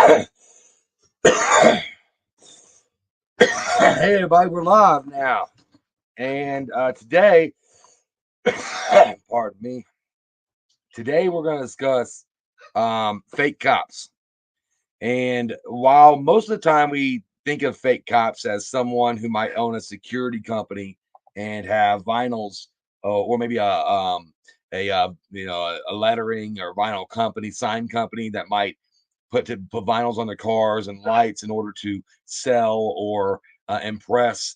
Hey everybody, we're live now. And today, pardon me, today we're going to discuss fake cops. And while most of the time we think of fake cops as someone who might own a security company and have vinyls, or maybe a lettering or vinyl company, sign company that might put vinyls on their cars and lights in order to sell or impress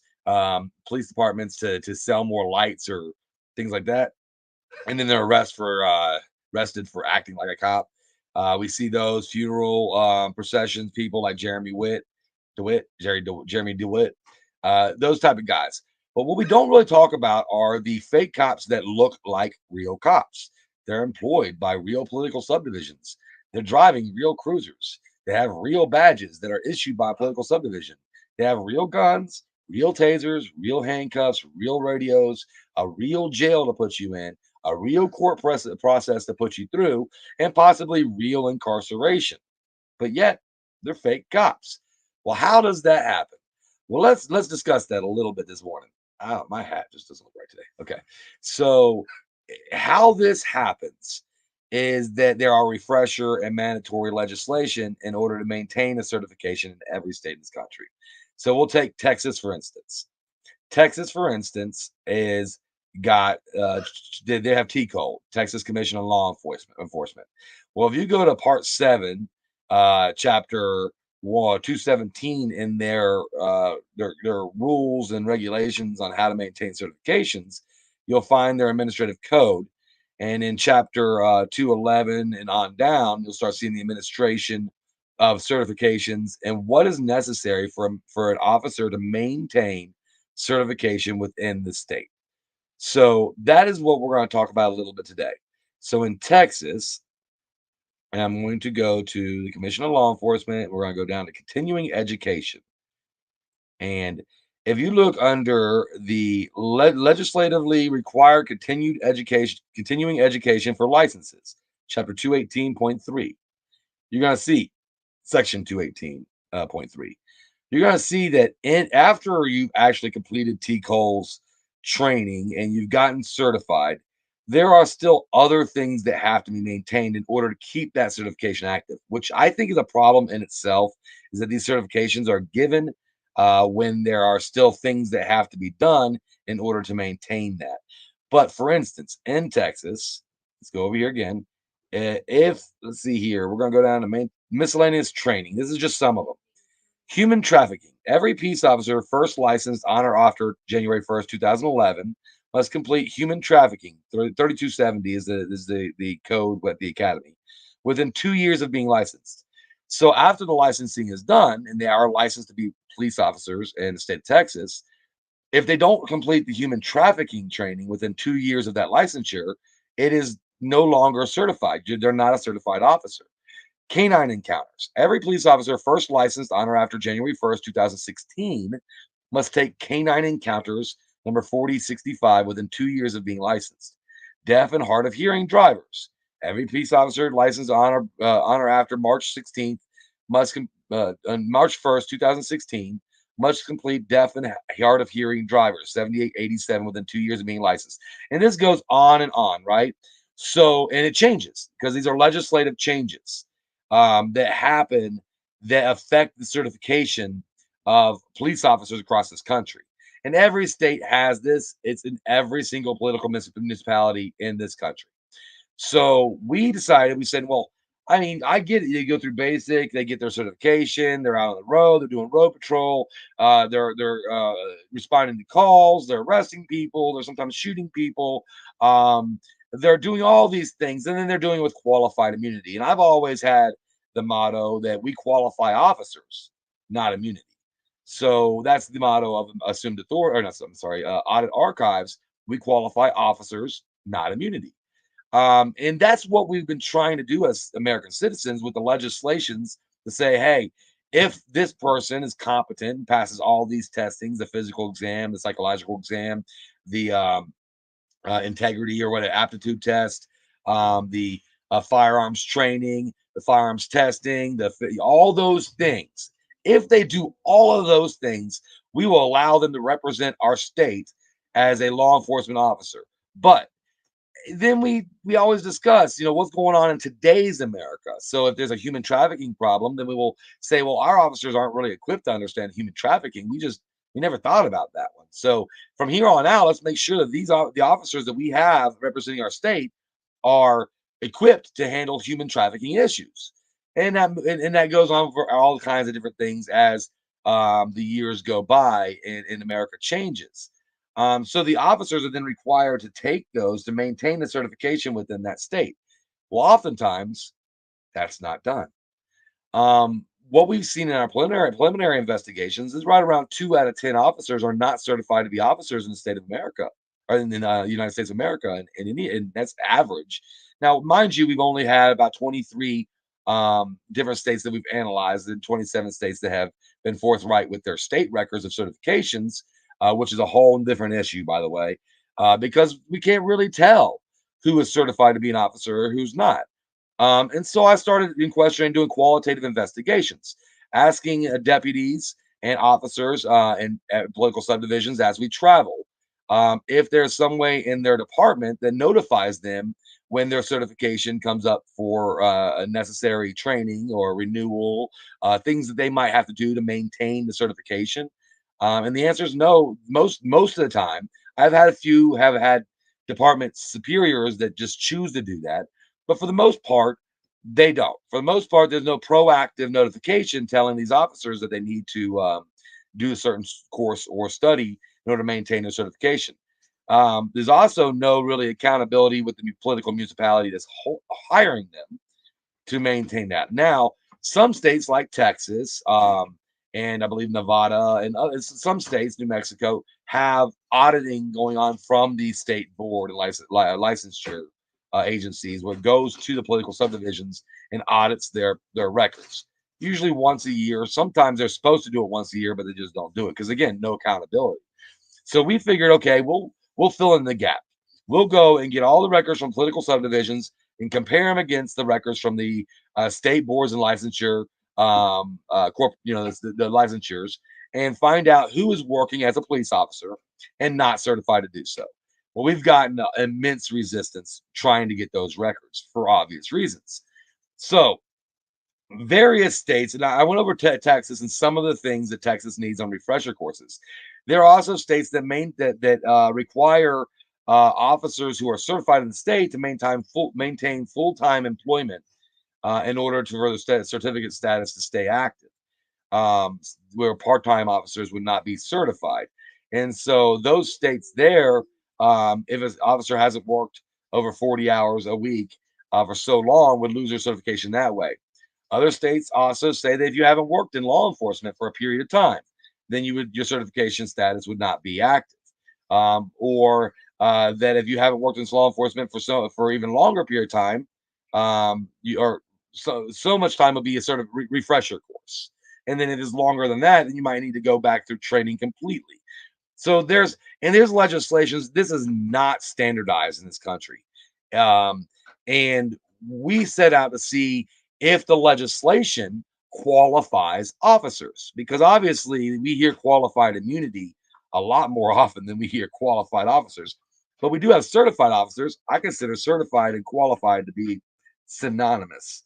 police departments to sell more lights or things like that, and then they're arrested for acting like a cop. We see those funeral processions, people like Jeremy DeWitt, those type of guys. But what we don't really talk about are the fake cops that look like real cops. They're employed by real political subdivisions. They're driving real cruisers. They have real badges that are issued by a political subdivision. They have real guns, real tasers, real handcuffs, real radios, a real jail to put you in, a real process to put you through, and possibly real incarceration. But yet, they're fake cops. Well, how does that happen? Well, let's discuss that a little bit this morning. Oh, my hat just doesn't look right today. Okay. So, how this happens is that there are refresher and mandatory legislation in order to maintain a certification in every state in this country. So, we'll take Texas, for instance. Texas, for instance, is got they have TCOL, Texas Commission on Law Enforcement. Well, if you go to Part 7, Chapter 217 in their rules and regulations on how to maintain certifications, you'll find their administrative code. And in Chapter 211 and on down, you'll start seeing the administration of certifications and what is necessary for an officer to maintain certification within the state. So that is what we're going to talk about a little bit today. So in Texas, and I'm going to go to the Commission on Law Enforcement. We're going to go down to continuing education. And if you look under the legislatively required continuing education for licenses, Chapter 218.3, you're going to see Section 218.3. You're going to see that after you've actually completed TCOL's training and you've gotten certified, there are still other things that have to be maintained in order to keep that certification active, which I think is a problem in itself, is that these certifications are given when there are still things that have to be done in order to maintain that. But for instance, in Texas, let's go over here again. If let's see here, we're going to go down to miscellaneous training. This is just some of them. Human trafficking. Every peace officer first licensed on or after January 1st, 2011 must complete human trafficking. 3270 is the code at the academy within 2 years of being licensed. So after the licensing is done and they are licensed to be police officers in the state of Texas, if they don't complete the human trafficking training within 2 years of that licensure, it is no longer certified. They're not a certified officer. Canine encounters. Every police officer first licensed on or after January 1st, 2016 must take canine encounters number 4065 within 2 years of being licensed. Deaf and hard of hearing drivers. Every police officer licensed on or after March 1st, 2016 must complete deaf and hard of hearing drivers 7887 within 2 years of being licensed. And this goes on, right? So, and it changes because these are legislative changes that happen that affect the certification of police officers across this country. And every state has this. It's in every single political municipality in this country. So we said, well, I mean, I get it. You go through basic, they get their certification, they're out on the road, they're doing road patrol, they're responding to calls, they're arresting people, they're sometimes shooting people. They're doing all these things, and then they're doing it with qualified immunity. And I've always had the motto that we qualify officers, not immunity. So that's the motto of assumed authority, or not, I'm sorry, audit archives. We qualify officers, not immunity. And that's what we've been trying to do as American citizens with the legislations to say, hey, if this person is competent and passes all these testings, the physical exam, the psychological exam, the integrity or what an aptitude test, the firearms training, the firearms testing, all those things. If they do all of those things, we will allow them to represent our state as a law enforcement officer. But then we always discuss, what's going on in today's America. So if there's a human trafficking problem, then we will say, well, our officers aren't really equipped to understand human trafficking. We never thought about that one. So from here on out, let's make sure that these are the officers that we have representing our state are equipped to handle human trafficking issues. And that goes on for all kinds of different things as the years go by and America changes. So the officers are then required to take those to maintain the certification within that state. Well, oftentimes that's not done. What we've seen in our preliminary investigations is right around 2 out of 10 officers are not certified to be officers in the state of America or in the United States of America, and that's average. Now, mind you, we've only had about 23 different states that we've analyzed, and 27 states that have been forthright with their state records of certifications, which is a whole different issue, by the way, because we can't really tell who is certified to be an officer or who's not. And so I started in questioning, doing qualitative investigations, asking deputies and officers and at political subdivisions as we travel if there's some way in their department that notifies them when their certification comes up for a necessary training or renewal, things that they might have to do to maintain the certification. And the answer is no. Most of the time, I've had a few have had department superiors that just choose to do that, but for the most part, they don't. For the most part, there's no proactive notification telling these officers that they need to do a certain course or study in order to maintain their certification. There's also no really accountability with the political municipality that's hiring them to maintain that. Now, some states like Texas, and I believe Nevada and some states, New Mexico, have auditing going on from the state board and licensure agencies, where it goes to the political subdivisions and audits their records. Usually once a year. Sometimes they're supposed to do it once a year, but they just don't do it because again, no accountability. So we figured, okay, we'll fill in the gap. We'll go and get all the records from political subdivisions and compare them against the records from the state boards and licensure, the licensures, and find out who is working as a police officer and not certified to do so. Well, we've gotten immense resistance trying to get those records for obvious reasons. So various states, and I went over to Texas and some of the things that Texas needs on refresher courses. There are also states that require officers who are certified in the state to maintain full-time employment in order for the certificate status to stay active, where part-time officers would not be certified. And so those states there, if an officer hasn't worked over 40 hours a week for so long, would lose their certification that way. Other states also say that if you haven't worked in law enforcement for a period of time, then your certification status would not be active. Or that if you haven't worked in law enforcement for even longer period of time, you are so much time will be a sort of refresher course. And then if it's longer than that, then you might need to go back through training completely. So there's legislations. This is not standardized in this country. And we set out to see if the legislation qualifies officers, because obviously we hear qualified immunity a lot more often than we hear qualified officers. But we do have certified officers. I consider certified and qualified to be synonymous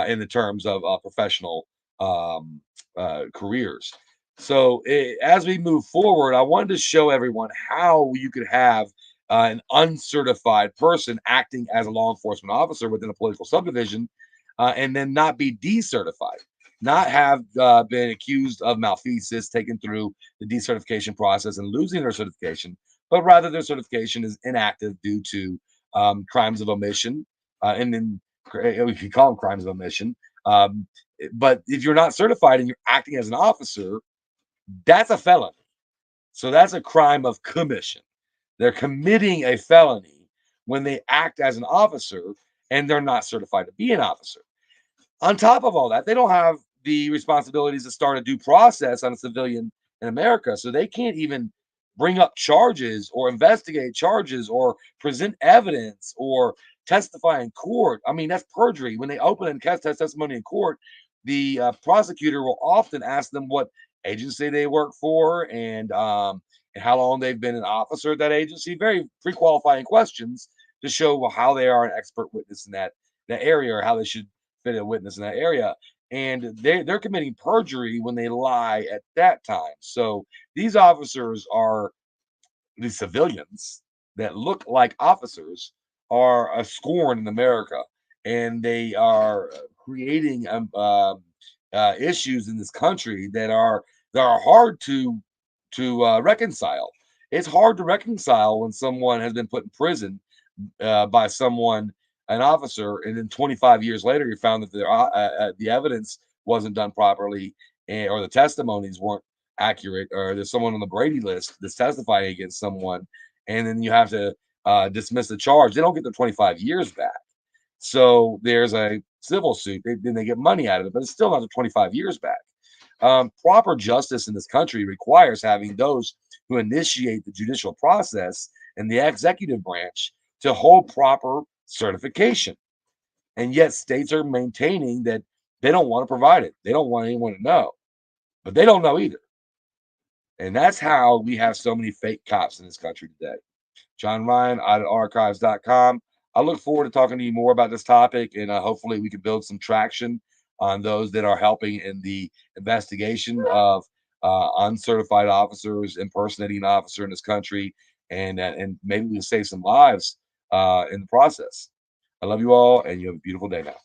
in the terms of professional careers. So as we move forward, I wanted to show everyone how you could have an uncertified person acting as a law enforcement officer within a political subdivision, and then not be decertified, not have been accused of malfeasance, taken through the decertification process and losing their certification, but rather their certification is inactive due to crimes of omission. And then we can call them crimes of omission. But if you're not certified and you're acting as an officer, that's a felony. So that's a crime of commission. They're committing a felony when they act as an officer and they're not certified to be an officer. On top of all that, they don't have the responsibilities to start a due process on a civilian in America. So they can't even bring up charges or investigate charges or present evidence or testify in court. I mean, that's perjury. When they open and test testimony in court, the prosecutor will often ask them what agency they work for and how long they've been an officer at that agency. Very pre-qualifying questions to show how they are an expert witness in that area or how they should fit a witness in that area. And they're committing perjury when they lie at that time. So these officers are the civilians that look like officers are a scorn in America, and they are creating issues in this country that are hard to reconcile. It's hard to reconcile when someone has been put in prison by someone, an officer, and then 25 years later, you found that the evidence wasn't done properly, or the testimonies weren't accurate, or there's someone on the Brady list that's testifying against someone, and then you have to dismiss the charge. They don't get their 25 years back. So there's a civil suit. Then they get money out of it, but it's still not the 25 years back. Proper justice in this country requires having those who initiate the judicial process and the executive branch to hold proper certification. And yet states are maintaining that they don't want to provide it. They don't want anyone to know, but they don't know either. And that's how we have so many fake cops in this country today. John Ryan out at archives.com. I look forward to talking to you more about this topic, and hopefully we can build some traction on those that are helping in the investigation of uncertified officers impersonating an officer in this country, and maybe we can save some lives in the process. I love you all, and you have a beautiful day now.